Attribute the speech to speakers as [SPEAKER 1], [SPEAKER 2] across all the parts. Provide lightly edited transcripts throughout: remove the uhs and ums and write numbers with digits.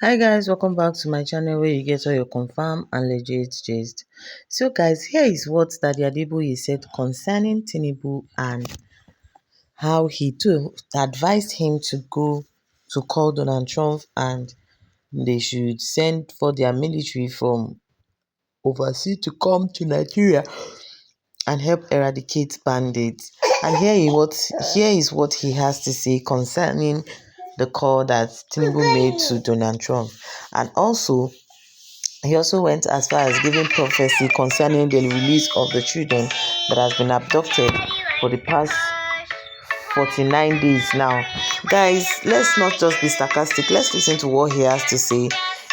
[SPEAKER 1] Hi guys, welcome back to my channel where you get all your confirm and legit gist. So guys, here is what Daddy Adeboye said concerning TINIBU and how he too advised him to go to call Donald Trump and they should send for their military from overseas to come to Nigeria and help eradicate bandits. And here is what he has to say concerning the call that Tinubu made to Donald Trump. And also, he also went as far as giving prophecy concerning the release of the children that has been abducted for the past 49 days now. Guys, let's not just be sarcastic. Let's listen to what he has to say.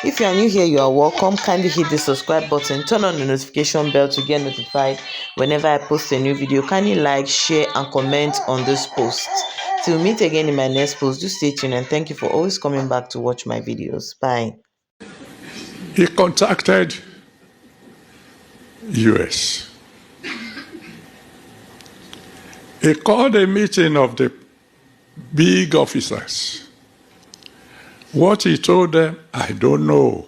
[SPEAKER 1] If you are new here, you are welcome. Kindly hit the subscribe button, turn on the notification bell to get notified whenever I post a new video. Kindly like, share, and comment on this post. Till we meet again in my next post, do stay tuned and thank you for always coming back to watch my videos. Bye.
[SPEAKER 2] He contacted US. He called a meeting of the big officers. What he told them, I don't know.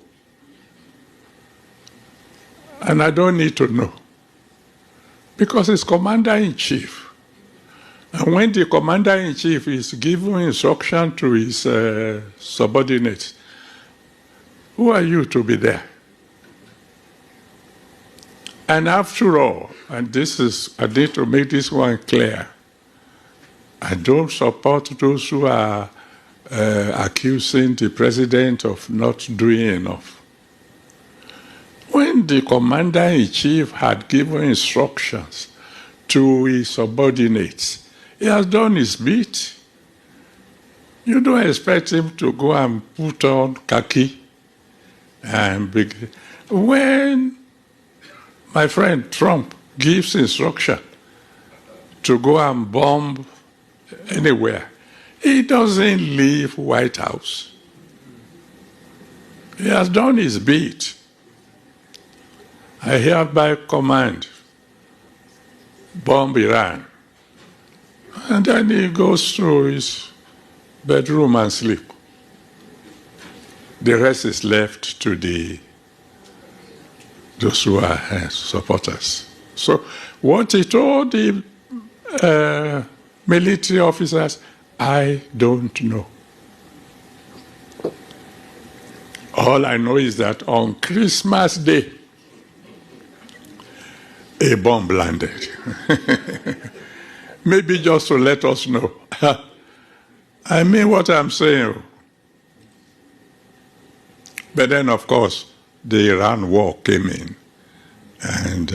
[SPEAKER 2] And I don't need to know. Because he's commander-in-chief. And when the commander-in-chief is giving instruction to his subordinates, who are you to be there? And after all, and I need to make this one clear, I don't support those who are accusing the president of not doing enough. When the commander-in-chief had given instructions to his subordinates, he has done his bit. You don't expect him to go and put on khaki and when my friend Trump gives instruction to go and bomb anywhere, he doesn't leave White House. He has done his bit. I hereby command, bomb Iran. And then he goes to his bedroom and sleep. The rest is left to those who are supporters. So what he told the military officers, I don't know. All I know is that on Christmas Day, a bomb landed. Maybe just to let us know. I mean what I'm saying. But then, of course, the Iran war came in. And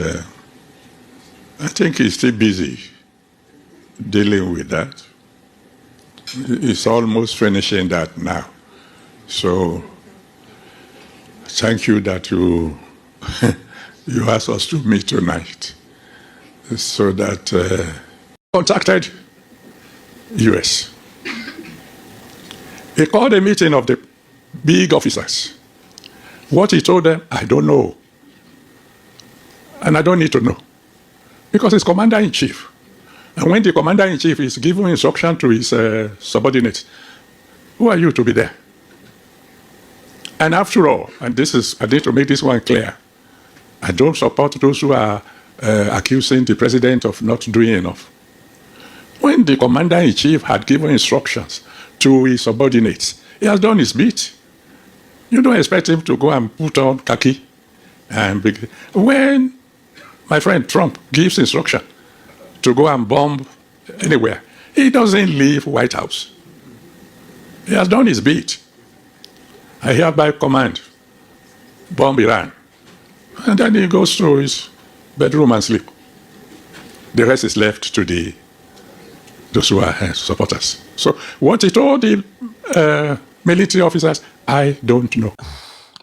[SPEAKER 2] I think he's still busy dealing with that. He's almost finishing that now. So thank you that you asked us to meet tonight so that contacted US. He called a meeting of the big officers. What he told them, I don't know. And I don't need to know. Because he's commander-in-chief. And when the commander-in-chief is giving instruction to his subordinates, who are you to be there? And after all, and I need to make this one clear, I don't support those who are accusing the president of not doing enough. When the commander-in-chief had given instructions to his subordinates, he has done his bit. You don't expect him to go and put on khaki. When my friend Trump gives instruction to go and bomb anywhere, he doesn't leave White House. He has done his bit. I hereby command, bomb Iran. And then he goes to his bedroom and sleep. The rest is left to those who are supporters. So what he told the military officers, I don't know.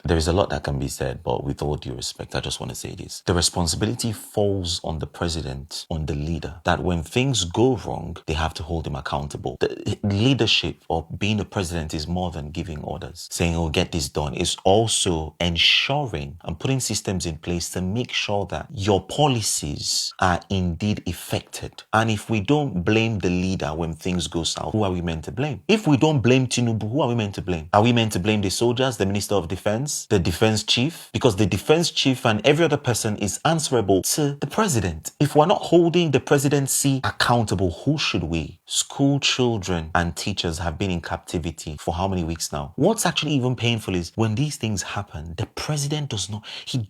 [SPEAKER 3] There is a lot that can be said, but with all due respect, I just want to say this. The responsibility falls on the president, on the leader, that when things go wrong, they have to hold him accountable. The leadership or being a president is more than giving orders, saying, oh, get this done. It's also ensuring and putting systems in place to make sure that your policies are indeed effected. And if we don't blame the leader when things go south, who are we meant to blame? If we don't blame TINIBU, who are we meant to blame? Are we meant to blame the soldiers, the Minister of Defense, the defense chief? Because the defense chief and every other person is answerable to the president. If we're not holding the presidency accountable, who should we? School children and teachers have been in captivity for how many weeks now? What's actually even painful is when these things happen, the president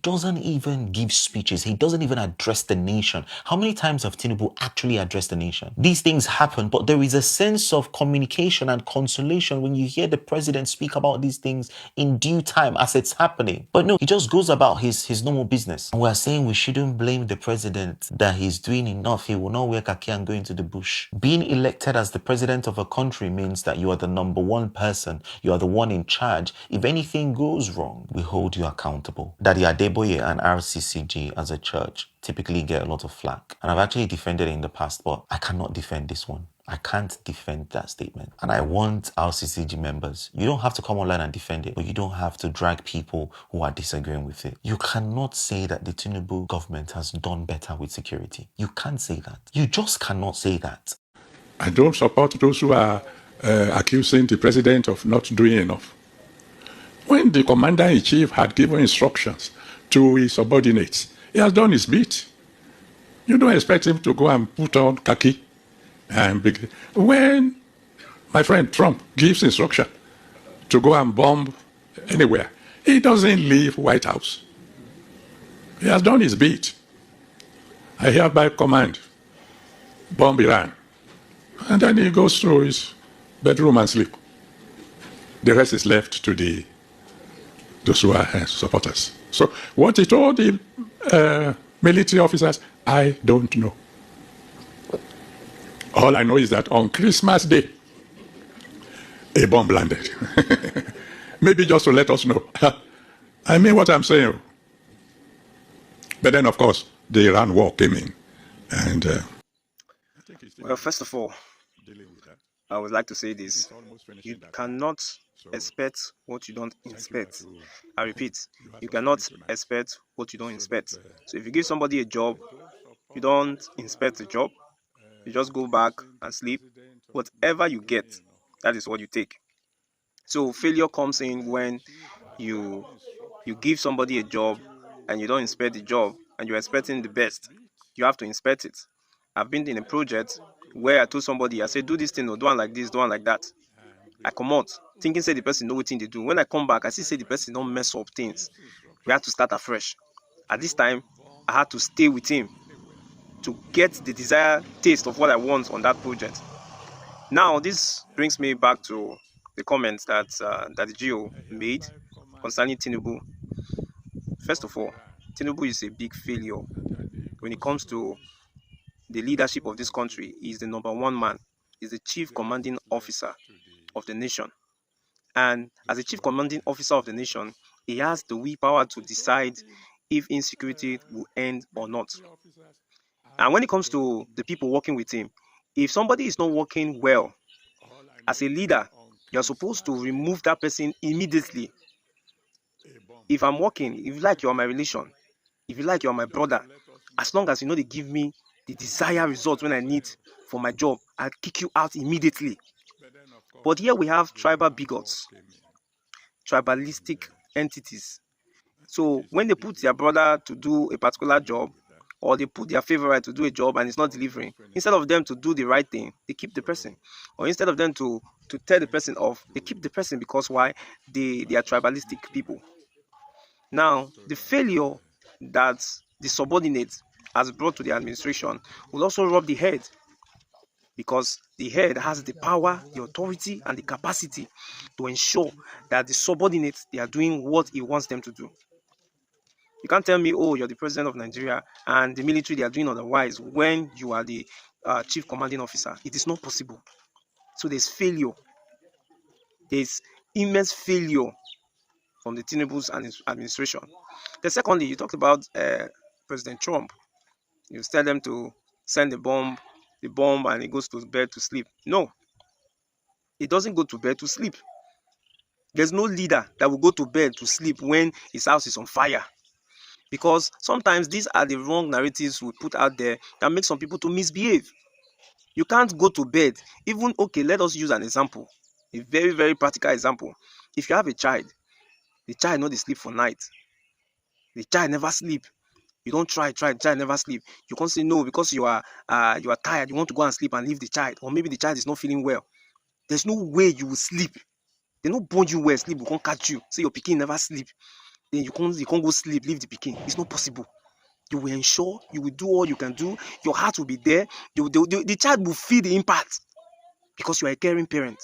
[SPEAKER 3] doesn't even give speeches. He doesn't even address the nation. How many times have TINIBU actually addressed the nation? These things happen, but there is a sense of communication and consolation when you hear the president speak about these things in due time as it's happening. But no, he just goes about his normal business. And we're saying we shouldn't blame the president, that he's doing enough. He will not wear khaki and go into the bush. Being elected as the president of a country means that you are the number one person. You are the one in charge. If anything goes wrong, we hold you accountable. Daddy Adeboye and RCCG as a church typically get a lot of flack. And I've actually defended it in the past, but I cannot defend this one. I can't defend that statement. And I want our CCG members, you don't have to come online and defend it, but you don't have to drag people who are disagreeing with it. You cannot say that the TINIBU government has done better with security. You can't say that. You just cannot say that.
[SPEAKER 2] I don't support those who are accusing the president of not doing enough. When the commander-in-chief had given instructions to his subordinates, he has done his bit. You don't expect him to go and put on khaki. And when my friend Trump gives instruction to go and bomb anywhere, he doesn't leave White House. He has done his bit. I hereby command, bomb Iran. And then he goes to his bedroom and sleep. The rest is left to those who are supporters. So what he told the military officers, I don't know. All I know is that on Christmas Day, a bomb landed. Maybe just to let us know. I mean what I'm saying. But then, of course, the Iran war came in. And
[SPEAKER 4] well, first of all, I would like to say this. You cannot expect what you don't inspect. I repeat, you cannot expect what you don't inspect. So if you give somebody a job, you don't inspect the job, you just go back and sleep. Whatever you get, that is what you take. So failure comes in when you give somebody a job and you don't inspect the job and you're expecting the best. You have to inspect it. I've been in a project where I told somebody, I said, do this thing, or do one like this, do one like that. I come out thinking say the person know what thing they do. When I come back, I see say the person don't mess up things. We had to start afresh. At this time, I had to stay with him to get the desired taste of what I want on that project. Now, this brings me back to the comments that the Geo made concerning TINIBU. First of all, TINIBU is a big failure when it comes to the leadership of this country. He is the number one man. He's the chief commanding officer of the nation. And as a chief commanding officer of the nation, he has the willpower to decide if insecurity will end or not. And when it comes to the people working with him, if somebody is not working well, as a leader, you're supposed to remove that person immediately. If I'm working, if you like, you're my relation. If you like, you're my brother. As long as you know they give me the desired result when I need for my job, I'll kick you out immediately. But here we have tribal bigots, tribalistic entities. So when they put their brother to do a particular job, or they put their favorite to do a job and it's not delivering, instead of them to do the right thing, they keep the person. Or instead of them to tell the person off, they keep the person because why? They are tribalistic people. Now, the failure that the subordinate has brought to the administration will also rub the head, because the head has the power, the authority, and the capacity to ensure that the subordinates, they are doing what he wants them to do. You can't tell me, oh, you're the president of Nigeria and the military, they are doing otherwise when you are the chief commanding officer. It is not possible. So there's failure. There's immense failure from the TINIBU's administration. Then secondly, you talked about President Trump. You tell them to send the bomb, and he goes to bed to sleep. No, he doesn't go to bed to sleep. There's no leader that will go to bed to sleep when his house is on fire. Because sometimes these are the wrong narratives we put out there that make some people to misbehave. You can't go to bed. Even, okay, let us use an example. A very, very practical example. If you have a child, the child no dey sleep for night. The child never sleep. You don't try, the child never sleep. You can't say no because you are tired. You want to go and sleep and leave the child. Or maybe the child is not feeling well. There's no way you will sleep. They no bond you well, sleep will come catch you. Say your pikin never sleep. Then you can't go sleep, leave the pikin. It's not possible. You will ensure, you will do all you can do. Your heart will be there. The child will feel the impact because you are a caring parent.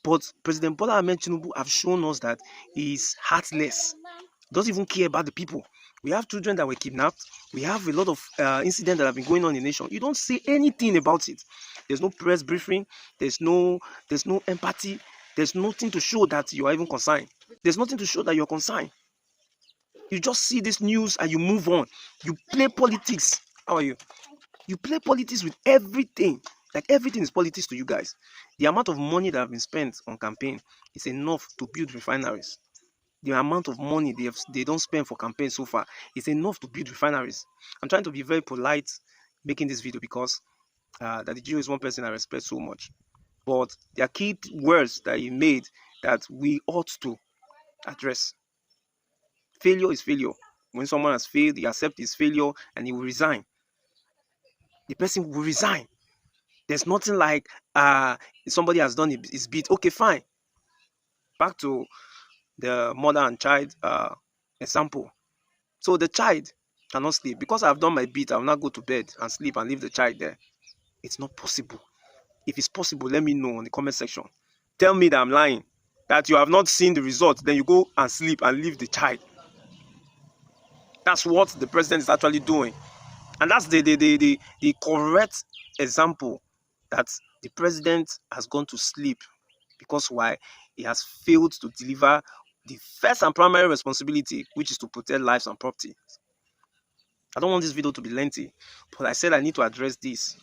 [SPEAKER 4] But President Bola Ahmed Tinubu have shown us that he is heartless. Doesn't even care about the people. We have children that were kidnapped. We have a lot of incidents that have been going on in the nation. You don't say anything about it. There's no press briefing. There's no empathy. There's nothing to show that you are even concerned. There's nothing to show that you're concerned. You just see this news and you move on. You play politics. How are you? You play politics with everything. Like everything is politics to you guys. The amount of money that have been spent on campaign is enough to build refineries. The amount of money they don't spend for campaign so far is enough to build refineries. I'm trying to be very polite making this video because Daddy Gio is one person I respect so much. But there are key words that he made that we ought to address. Failure is failure. When someone has failed, he accepts his failure and he will resign. The person will resign. There's nothing like somebody has done his bit. Okay, fine. Back to the mother and child example. So the child cannot sleep. Because I've done my bit, I will not go to bed and sleep and leave the child there. It's not possible. If it's possible, let me know in the comment section. Tell me that I'm lying, that you have not seen the result, then you go and sleep and leave the child. That's what the president is actually doing. And that's the correct example that the president has gone to sleep. Because why? He has failed to deliver the first and primary responsibility, which is to protect lives and property. I don't want this video to be lengthy, but I said I need to address this.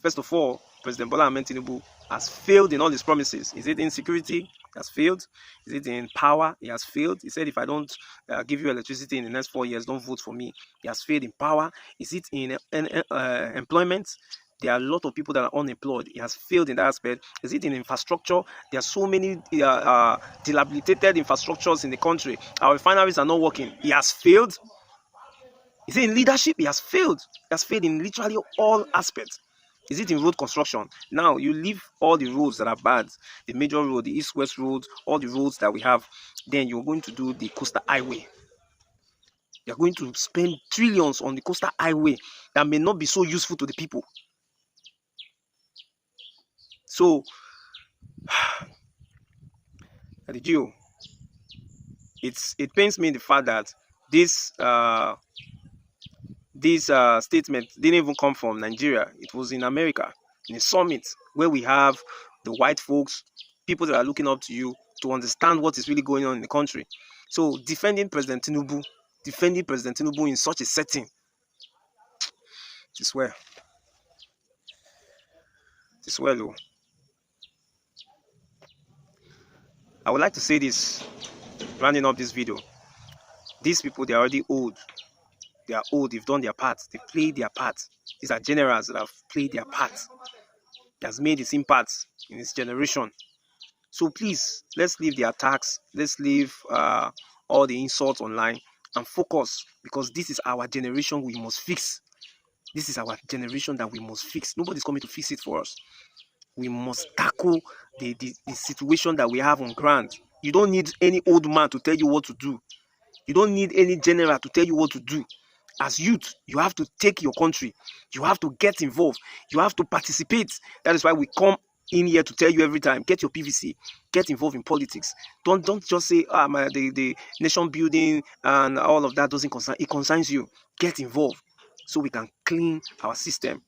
[SPEAKER 4] First of all, President Bola Ahmed Tinubu has failed in all his promises. Is it insecurity? He has failed. Is it in power? He has failed. He said, if I don't give you electricity in the next 4 years, don't vote for me. He has failed in power. Is it in employment? There are a lot of people that are unemployed. He has failed in that aspect. Is it in infrastructure? There are so many dilapidated infrastructures in the country. Our refineries are not working. He has failed. Is it in leadership? He has failed. He has failed in literally all aspects. Is it in road construction? Now, you leave all the roads that are bad, the major road, the east-west roads, all the roads that we have, then you're going to do the coastal highway. You're going to spend trillions on the coastal highway that may not be so useful to the people. So, Adeboye, it pains me the fact that this statement didn't even come from Nigeria. It was in America, in a summit where we have the white folks, people that are looking up to you to understand what is really going on in the country. So defending President Tinubu in such a setting, it is well. It is well, though. I would like to say this, rounding up this video. These people, they are already old. They are old. They've done their part. They've played their part. These are generals that have played their part. He has made his impact in his generation. So please, let's leave the attacks. Let's leave all the insults online and focus, because this is our generation we must fix. This is our generation that we must fix. Nobody's coming to fix it for us. We must tackle the situation that we have on ground. You don't need any old man to tell you what to do. You don't need any general to tell you what to do. As youth, you have to take your country. You have to get involved. You have to participate. That is why we come in here to tell you every time, get your PVC, get involved in politics. Don't just say, the nation building and all of that doesn't concern. It concerns you. Get involved so we can clean our system.